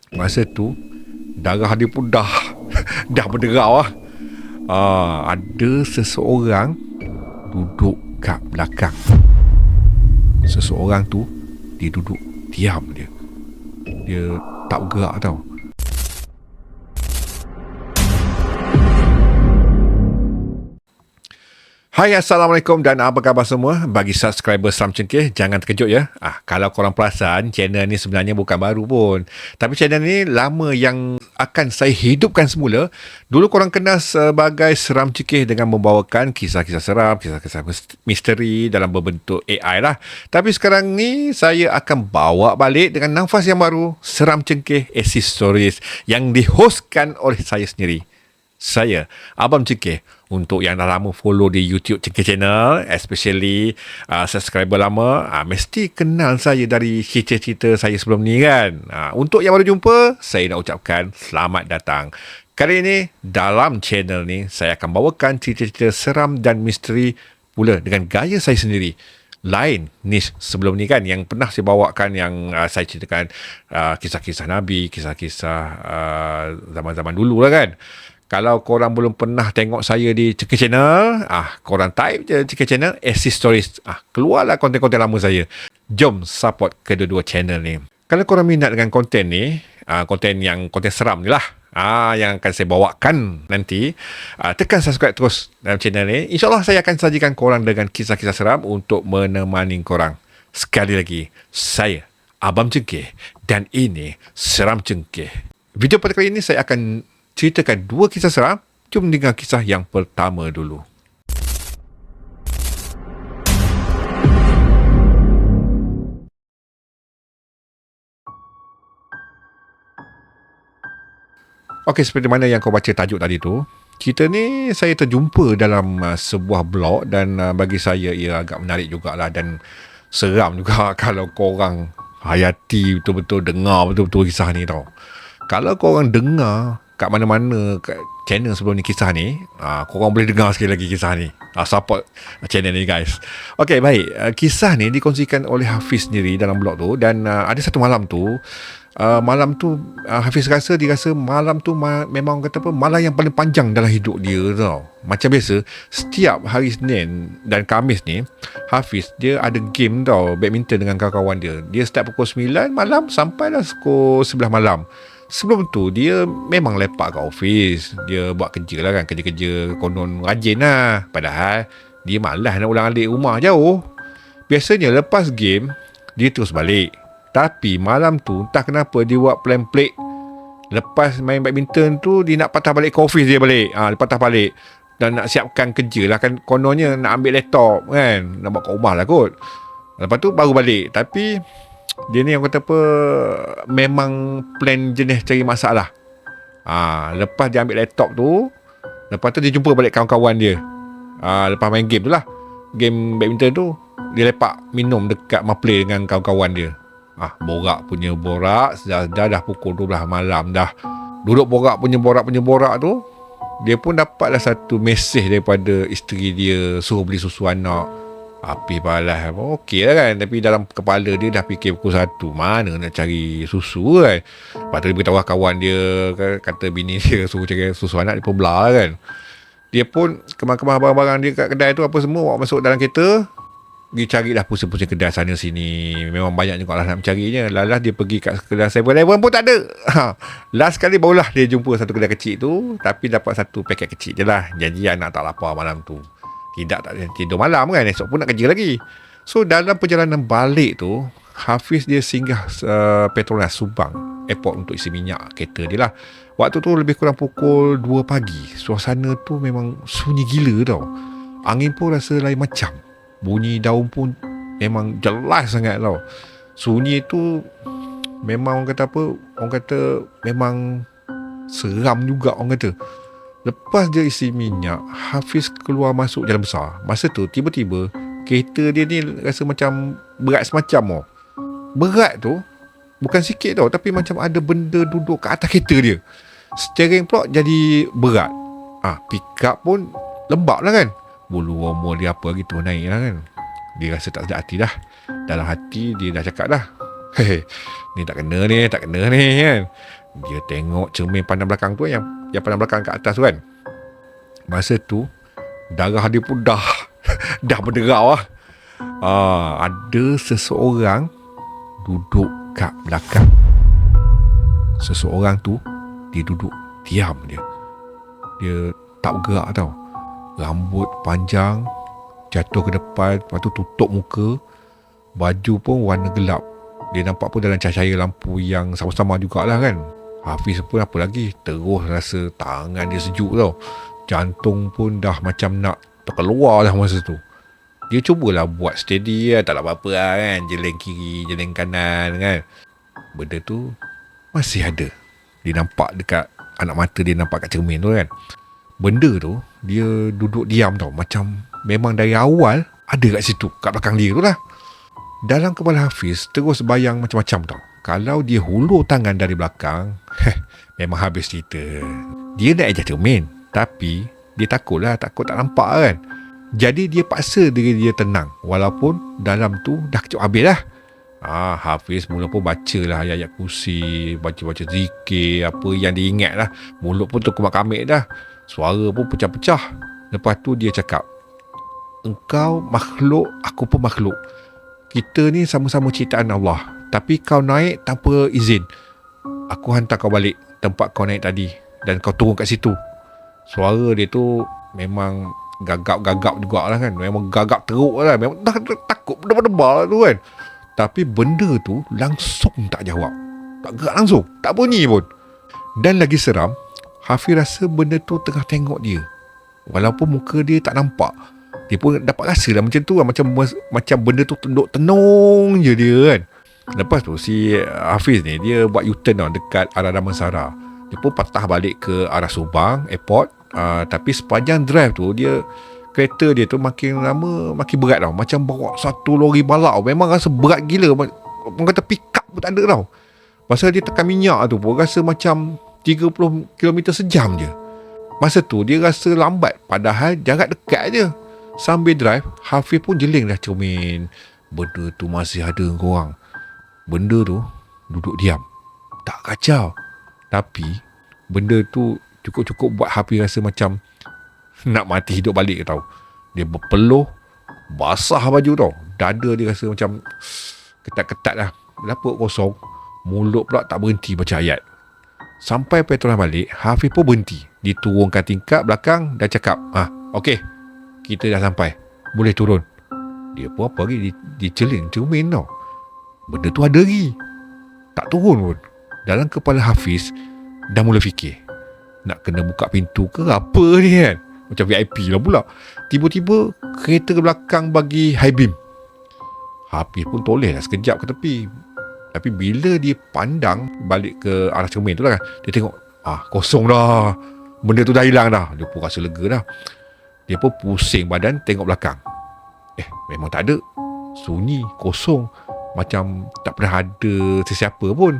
Masa tu darah dia pun dah dah berderau lah. Ada seseorang duduk kat belakang. Seseorang tu dia duduk diam dia. Dia tak bergerak tau. Hai, Assalamualaikum dan apa khabar semua? Bagi subscriber Seram Cengkeh, jangan terkejut ya. Kalau korang perasan, channel ni sebenarnya bukan baru pun. Tapi channel ni lama yang akan saya hidupkan semula. Dulu korang kenal sebagai Seram Cengkeh dengan membawakan kisah-kisah seram, kisah-kisah misteri dalam berbentuk AI lah. Tapi sekarang ni saya akan bawa balik dengan nafas yang baru, Seram Cengkeh Exit Stories yang dihostkan oleh saya sendiri. Saya, Abang Cengkeh. Untuk yang dah lama follow di YouTube Cengkeh Channel, especially subscriber lama, mesti kenal saya dari cerita-cerita saya sebelum ni kan. Untuk yang baru jumpa, saya nak ucapkan selamat datang. Kali ini, dalam channel ni, saya akan bawakan cerita-cerita seram dan misteri pula dengan gaya saya sendiri. Lain niche sebelum ni kan, yang pernah saya bawakan, yang saya ceritakan kisah-kisah Nabi, kisah-kisah zaman-zaman dulu lah kan. Kalau korang belum pernah tengok saya di Cengkeh Channel, korang type je Cengkeh Channel, Exit Stories. Keluarlah konten-konten lama saya. Jom support kedua-dua channel ni. Kalau korang minat dengan konten ni, konten seram ni lah, yang akan saya bawakan nanti, tekan subscribe terus dalam channel ni. InsyaAllah saya akan sajikan korang dengan kisah-kisah seram untuk menemani korang. Sekali lagi, saya Abang Cengkeh dan ini Seram Cengkeh. Video pada kali ini saya akan ceritakan dua kisah seram. Jom dengar kisah yang pertama dulu. Okey, seperti mana yang kau baca tajuk tadi tu, cerita ni saya terjumpa dalam sebuah blog dan bagi saya ia agak menarik jugalah dan seram juga kalau korang hayati betul-betul, dengar betul-betul kisah ni tau. Kalau korang dengar kat mana-mana kat channel sebelum ni kisah ni, korang boleh dengar sekali lagi kisah ni. Support channel ni guys. Okey, baik. Kisah ni dikongsikan oleh Hafiz sendiri dalam blog tu, dan ada satu malam tu, Hafiz dia rasa malam tu memang kata apa, malam yang paling panjang dalam hidup dia tau. Macam biasa, setiap hari Senin dan Khamis ni, Hafiz dia ada game tau, badminton dengan kawan-kawan dia. Dia start pukul 9 malam sampailah pukul 11 malam. Sebelum tu dia memang lepak kat office. Dia buat kerja lah kan, kerja-kerja konon rajin lah. Padahal dia malas nak ulang alik rumah jauh. Biasanya lepas game dia terus balik. Tapi malam tu entah kenapa dia buat plan pelik. Lepas main badminton tu dia nak patah balik ke office dia balik. Dia patah balik dan nak siapkan kerja lah kan. Kononnya nak ambil laptop kan, nak buat kat rumah lah kot. Lepas tu baru balik. Tapi dia ni yang kata apa, memang plan jenis cari masalah. Lepas dia ambil laptop tu, lepas tu dia jumpa balik kawan-kawan dia. Lepas main game tu lah, game badminton tu, dia lepak minum dekat Maplay dengan kawan-kawan dia. Borak punya borak, dah pukul 12 malam dah. Duduk borak punya borak tu, dia pun dapatlah satu mesej daripada isteri dia, suruh beli susu anak. Api balas, okey lah kan. Tapi dalam kepala dia dah fikir pukul 1, mana nak cari susu kan. Lepas tu dia beritahu kawan dia, kata bini dia suruh cari susu anak, dia pun belah kan. Dia pun kemar-kemar barang-barang dia kat kedai tu, apa semua bawa masuk dalam kereta. Dia carilah pusing-pusing kedai sana sini. Memang banyak juga lah nak mencarinya. Lalas dia pergi kat kedai 7-Eleven pun tak ada. Last kali barulah dia jumpa satu kedai kecil tu, tapi dapat satu paket kecil je lah. Janji anak tak lapar malam tu. Tak tidur malam kan, esok pun nak kerja lagi. So dalam perjalanan balik tu, Hafiz dia singgah Petronas Subang airport untuk isi minyak kereta dia lah. Waktu tu lebih kurang pukul 2 pagi. Suasana tu memang sunyi gila tau. Angin pun rasa lain macam. Bunyi daun pun memang jelas sangat tau. Sunyi tu memang orang kata apa, orang kata memang seram juga orang kata. Lepas dia isi minyak, Hafiz keluar masuk jalan besar. Masa tu tiba-tiba kereta dia ni rasa macam berat semacam tau. Berat tu bukan sikit tau, tapi macam ada benda duduk kat atas kereta dia. Steering pula jadi berat. Pick up pun lembab lah kan. Bulu roma dia apa gitu naik lah kan. Dia rasa tak sedap hati dah. Dalam hati dia dah cakap dah, ni tak kena ni kan. Dia tengok cermin pandang belakang tu, yang pandang belakang kat atas tu kan. Masa tu darah dia pun dah dah berderau lah. Ada seseorang duduk kat belakang. Seseorang tu dia duduk diam dia. Dia tak bergerak tau. Rambut panjang jatuh ke depan, lepas tu tutup muka. Baju pun warna gelap. Dia nampak pun dalam cahaya lampu yang sama-sama jugalah kan. Hafiz pun apa lagi, terus rasa tangan dia sejuk tau. Jantung pun dah macam nak terkeluar dah masa tu. Dia cubalah buat steady lah, tak ada apa-apa lah kan. Jeleng kiri, jeleng kanan kan. Benda tu masih ada. Dia nampak dekat anak mata dia, nampak kat cermin tu kan. Benda tu dia duduk diam tau. Macam memang dari awal ada kat situ, kat belakang dia tu lah. Dalam kepala Hafiz terus bayang macam-macam tau. Kalau dia hulur tangan dari belakang, memang habis cerita. Dia nak eja cermin, tapi dia takut tak nampak kan. Jadi dia paksa diri dia tenang, walaupun dalam tu dah kecuk habis lah. Hafiz mula pun baca lah ayat-ayat kursi, baca-baca zikir, apa yang dia ingat lah. Mulut pun terkumat-kamit dah. Suara pun pecah-pecah. Lepas tu dia cakap, engkau makhluk, aku pun makhluk. Kita ni sama-sama ciptaan Allah, tapi kau naik tanpa izin. Aku hantar kau balik tempat kau naik tadi, dan kau turun kat situ. Suara dia tu memang gagap-gagap jugalah kan. Memang gagap teruk lah. Memang dah takut berdebar-debar tu kan. Tapi benda tu langsung tak jawab. Tak gerak langsung, tak bunyi pun. Dan lagi seram, Hafiz rasa benda tu tengah tengok dia. Walaupun muka dia tak nampak, dia pun dapat rasa lah macam tu lah. Macam benda tu tenung je dia kan. Lepas tu si Hafiz ni, dia buat U-turn tau dekat arah Damansara. Dia pun patah balik ke arah Subang Airport. Tapi sepanjang drive tu, kereta dia tu makin lama makin berat tau. Macam bawa satu lori balak tau. Memang rasa berat gila. Orang kata pick up pun tak ada tau. Masa dia tekan minyak tu pun rasa macam 30 km sejam je. Masa tu dia rasa lambat, padahal jarak dekat je. Sambil drive, Hafiz pun jeling dah cermin. Benda tu masih ada korang. Benda tu duduk diam, tak kacau. Tapi benda tu cukup-cukup buat Hafiz rasa macam nak mati hidup balik tau. Dia berpeluh, basah baju tau. Dada dia rasa macam ketat-ketat lah. Lapuk kosong. Mulut pula tak berhenti baca ayat. Sampai petrol balik, Hafiz pun berhenti. Dia turunkan tingkap belakang dan cakap, okey, kita dah sampai, boleh turun. Dia pun apa lagi, dia celing cermin tau. Benda tu ada lagi, tak turun pun. Dalam kepala Hafiz dah mula fikir, nak kena buka pintu ke apa ni kan. Macam VIP lah pula. Tiba-tiba kereta ke belakang bagi high beam. Hafiz pun toleh lah sekejap ke tepi. Tapi bila dia pandang balik ke arah cermin tu lah kan, dia tengok, kosong dah. Benda tu dah hilang dah. Dia pun rasa lega dah. Dia pun pusing badan tengok belakang. Memang tak ada. Sunyi, kosong. Macam tak pernah ada sesiapa pun.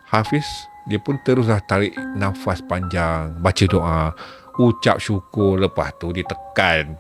Hafiz, dia pun teruslah tarik nafas panjang, baca doa, ucap syukur. Lepas tu dia tekan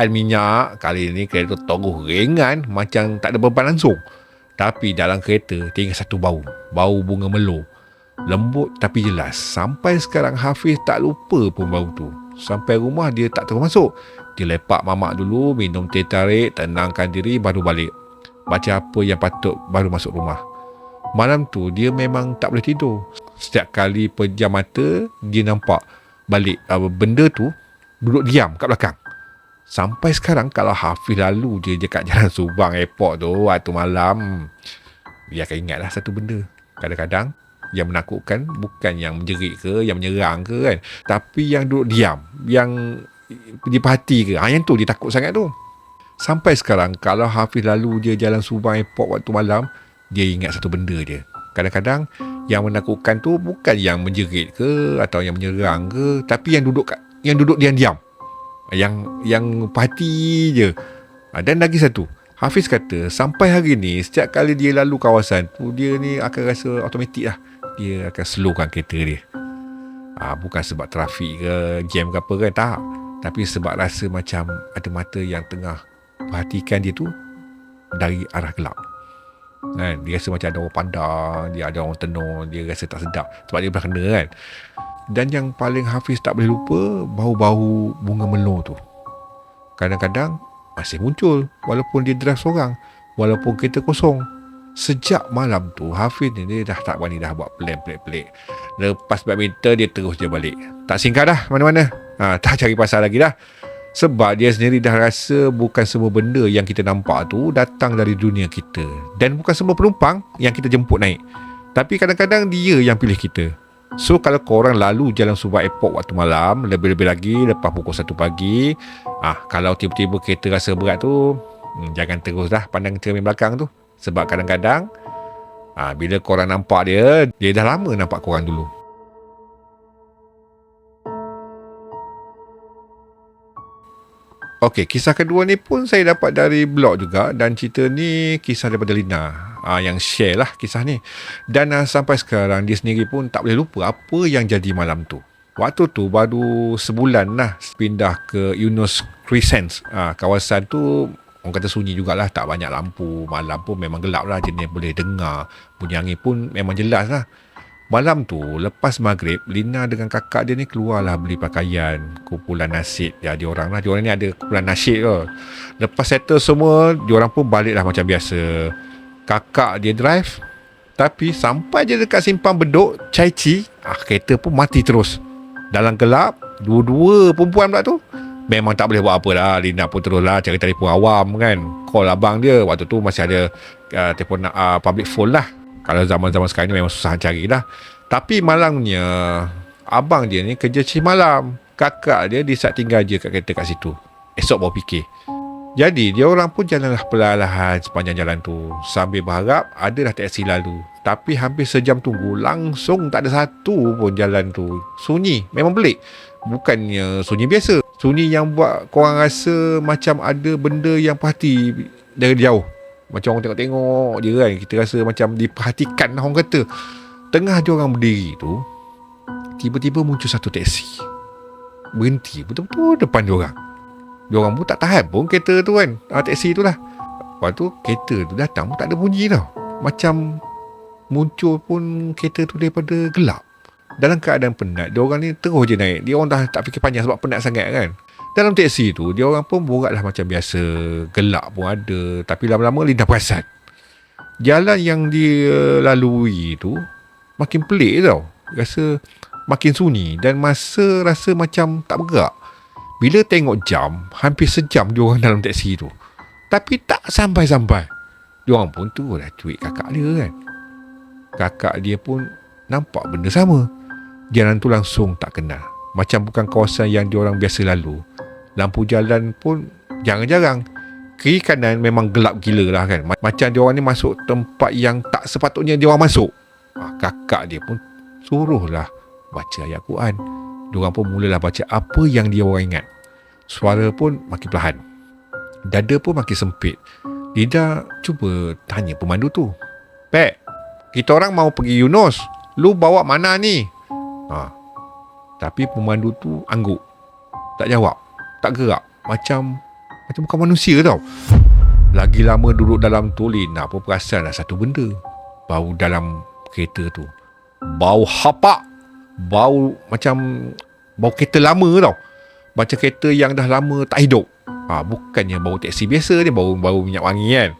minyak. Kali ni kereta terus ringan, macam tak ada beban langsung. Tapi dalam kereta tinggal satu bau bunga melo. Lembut tapi jelas. Sampai sekarang Hafiz tak lupa pun bau tu. Sampai rumah dia tak terus masuk. Dia lepak mamak dulu, minum teh tarik, tenangkan diri, baru balik. Baca apa yang patut, baru masuk rumah. Malam tu dia memang tak boleh tidur. Setiap kali pejam mata, dia nampak balik benda tu duduk diam kat belakang. Sampai sekarang kalau Hafiz lalu je dekat Jalan Subang Airport tu waktu malam, dia akan ingatlah satu benda. Kadang-kadang yang menakutkan bukan yang menjerit ke, yang menyerang ke kan, tapi yang duduk diam, yang diperhati ke. Yang tu dia takut sangat tu. Sampai sekarang kalau Hafiz lalu je Jalan Subang Airport waktu malam, dia ingat satu benda je. Kadang-kadang yang menakutkan tu bukan yang menjerit ke atau yang menyerang ke, tapi yang duduk diam-diam, yang perhati je. Dan lagi satu, Hafiz kata sampai hari ni setiap kali dia lalu kawasan tu, dia ni akan rasa automatik lah, dia akan slowkan kereta dia. Bukan sebab trafik ke, jam ke apa kan, tak. Tapi sebab rasa macam ada mata yang tengah perhatikan dia tu dari arah gelap. kan. Dia rasa macam ada orang pandang, dia ada orang tenung, dia rasa tak sedap sebab dia pernah kena kan. Dan yang paling Hafiz tak boleh lupa, bau-bau bunga melur tu kadang-kadang masih muncul walaupun dia drive seorang, walaupun kereta kosong. Sejak malam tu Hafiz ni dia dah tak berani dah buat plan pelik-pelik. Lepas badminton dia terus je balik, tak singgah dah mana-mana, tak cari pasal lagi dah. Sebab dia sendiri dah rasa bukan semua benda yang kita nampak tu datang dari dunia kita, dan bukan semua penumpang yang kita jemput naik, tapi kadang-kadang dia yang pilih kita. So kalau korang lalu jalan Subang Airport waktu malam, lebih-lebih lagi lepas pukul 1 pagi, kalau tiba-tiba kereta rasa berat tu, jangan terus dah pandang cermin belakang tu. Sebab kadang-kadang bila korang nampak dia dah lama nampak korang dulu. Okey, kisah kedua ni pun saya dapat dari blog juga, dan cerita ni kisah daripada Lina yang share lah kisah ni. Dan sampai sekarang dia sendiri pun tak boleh lupa apa yang jadi malam tu. Waktu tu baru sebulan lah pindah ke Eunos Crescent. Kawasan tu orang kata sunyi jugalah, tak banyak lampu. Malam pun memang gelap lah, jenis boleh dengar. Bunyi angin pun memang jelas lah. Malam tu lepas maghrib, Lina dengan kakak dia ni keluarlah beli pakaian, kumpulan nasib. Ya, diorang ni ada kumpulan nasib ke. Lepas settle semua, diorang pun baliklah macam biasa. Kakak dia drive, tapi sampai je dekat simpang Bedok Chai Chee, kereta pun mati terus. Dalam gelap, dua-dua perempuan pula tu. Memang tak boleh buat apa dah. Lina pun terus lah cari telefon awam kan, call abang dia. Waktu tu masih ada telefon public phone lah. Kalau zaman-zaman sekarang ni memang susah cari lah. Tapi malangnya abang dia ni kerja shift malam. Kakak dia decide tinggal je kat kereta kat situ. Esok baru fikir. Jadi dia orang pun jalanlah perlahan sepanjang jalan tu, sambil berharap adalah teksi lalu. Tapi hampir sejam tunggu, langsung tak ada satu pun jalan tu. Sunyi, memang pelik. Bukannya sunyi biasa, sunyi yang buat korang rasa macam ada benda yang perhati dari jauh. Macam orang tengok-tengok je kan. Kita rasa macam diperhatikan lah orang kata. Tengah dia orang berdiri tu, tiba-tiba muncul satu teksi, berhenti betul-betul depan dia orang. Dia orang pun tak tahan pun kereta tu kan, teksi tu lah. Lepas tu kereta tu datang pun tak ada bunyi tau. Macam muncul pun kereta tu daripada gelap. Dalam keadaan penat, dia orang ni terus je naik. Dia orang dah tak fikir panjang sebab penat sangat kan. Dalam teksi tu, dia orang pun borak lah macam biasa. Gelap pun ada. Tapi lama-lama Lina perasan jalan yang dia lalui tu makin pelik tau. Rasa makin sunyi, dan masa rasa macam tak bergerak. Bila tengok jam, hampir sejam dia orang dalam teksi tu, tapi tak sampai-sampai. Dia orang pun tu dah cuik kakak dia kan. Kakak dia pun nampak benda sama. Jalan tu langsung tak kenal, macam bukan kawasan yang dia orang biasa lalu. Lampu jalan pun jarang-jarang. Kiri kanan memang gelap gila lah kan. Macam dia orang ni masuk tempat yang tak sepatutnya dia orang masuk. Kakak dia pun suruhlah baca ayat Quran. Dia orang pun mulalah baca apa yang dia orang ingat. Suara pun makin perlahan, dada pun makin sempit. Lina cuba tanya pemandu tu, "Pek, kita orang mau pergi Eunos, lu bawa mana ni?" Tapi pemandu tu angguk, tak jawab, tak gerak, macam bukan manusia tau. Lagi lama duduk dalam tu, Lina pun perasan lah satu benda. Bau dalam kereta tu, bau hapak. Bau macam bau kereta lama tau. Macam kereta yang dah lama tak hidup. Bukannya bau teksi biasa ni, bau minyak wangi kan.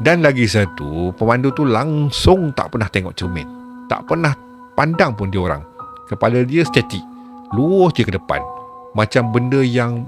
Dan lagi satu, pemandu tu langsung tak pernah tengok cermin, tak pernah pandang pun dia orang. Kepala dia statik, lurus je ke depan, macam benda yang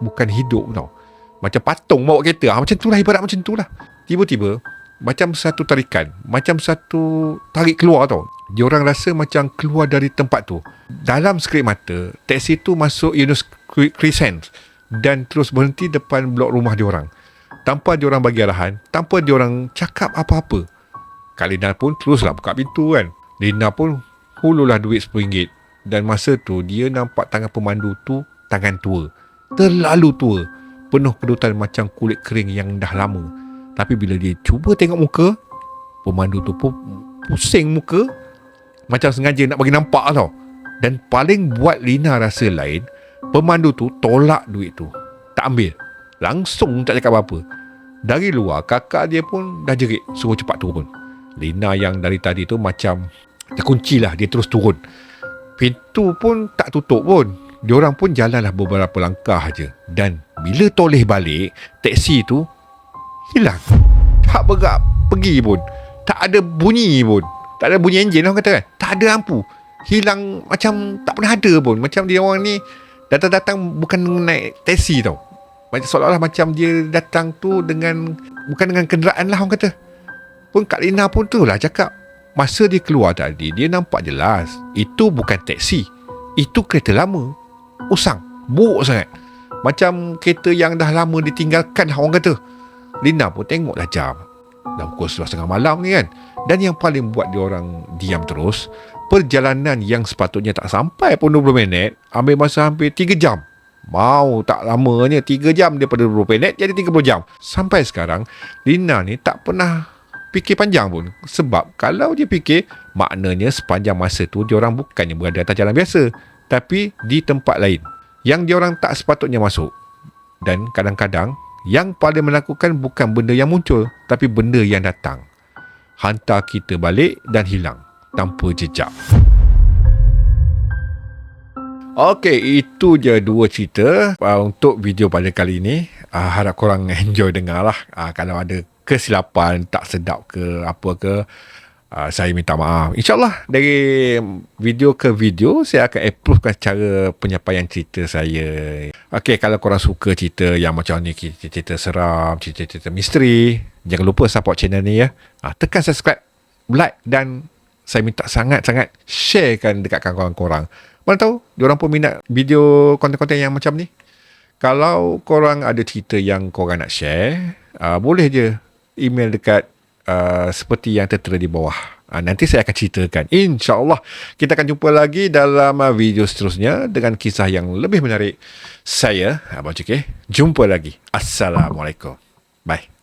bukan hidup tau. Macam patung bawa kereta. Macam tu lah, ibarat macam tu lah. Tiba-tiba macam satu tarikan, macam satu tarik keluar tau. Dia orang rasa macam keluar dari tempat tu. Dalam sekelip mata, teksi tu masuk Eunos Crescent dan terus berhenti depan blok rumah dia orang. Tanpa dia orang bagi arahan, tanpa dia orang cakap apa-apa. Kak Lina pun teruslah buka pintu kan. Lina pun hululah duit RM10. Dan masa tu dia nampak tangan pemandu tu tangan tua, terlalu tua, penuh kedutan macam kulit kering yang dah lama. Tapi bila dia cuba tengok muka, pemandu tu pun pusing muka, macam sengaja nak bagi nampak tau. Dan paling buat Lina rasa lain, pemandu tu tolak duit tu, tak ambil, langsung tak cakap apa-apa. Dari luar, kakak dia pun dah jerit suruh cepat turun. Lina yang dari tadi tu macam terkunci lah, dia terus turun. Pintu pun tak tutup pun. Diorang pun jalanlah beberapa langkah je. Dan bila toleh balik, teksi tu hilang. Tak bergerak pergi pun. Tak ada bunyi pun. Tak ada bunyi enjin orang kata kan. Tak ada lampu. Hilang macam tak pernah ada pun. Macam dia orang ni datang-datang bukan naik teksi tau. Macam seolah-olah macam dia datang tu dengan bukan dengan kenderaan lah orang kata. Pun Kak Lina pun tu lah cakap, masa dia keluar tadi dia nampak jelas itu bukan teksi, itu kereta lama, usang, buruk sangat, macam kereta yang dah lama ditinggalkan orang kata. Lina pun tengoklah jam, dah pukul 11.30 malam ni kan. Dan yang paling buat dia orang diam terus, perjalanan yang sepatutnya tak sampai pun 20 minit ambil masa hampir 3 jam. Mau tak lamanya 3 jam daripada 20 minit jadi 30 jam. Sampai sekarang Lina ni tak pernah fikir panjang pun. Sebab kalau dia fikir, maknanya sepanjang masa tu diorang bukannya berada atas jalan biasa, tapi di tempat lain yang diorang tak sepatutnya masuk. Dan kadang-kadang yang paling menakutkan bukan benda yang muncul, tapi benda yang datang, hantar kita balik dan hilang tanpa jejak. Okey, itu je 2 cerita untuk video pada kali ini. Harap korang enjoy dengar lah. Kalau ada kesilapan, tak sedap ke apa ke, saya minta maaf. InsyaAllah dari video ke video saya akan approvekan cara penyampaian cerita saya. Okey, kalau korang suka cerita yang macam ni, cerita seram, cerita misteri, jangan lupa support channel ni ya. Tekan subscribe, like, dan saya minta sangat-sangat sharekan dekat kawan-kawan korang. Mana tahu diorang pun minat video konten-konten yang macam ni. Kalau korang ada cerita yang korang nak share, boleh je email dekat seperti yang tertera di bawah. Nanti saya akan ceritakan. InsyaAllah kita akan jumpa lagi dalam video seterusnya dengan kisah yang lebih menarik. Saya Abang Cik, jumpa lagi. Assalamualaikum. Bye.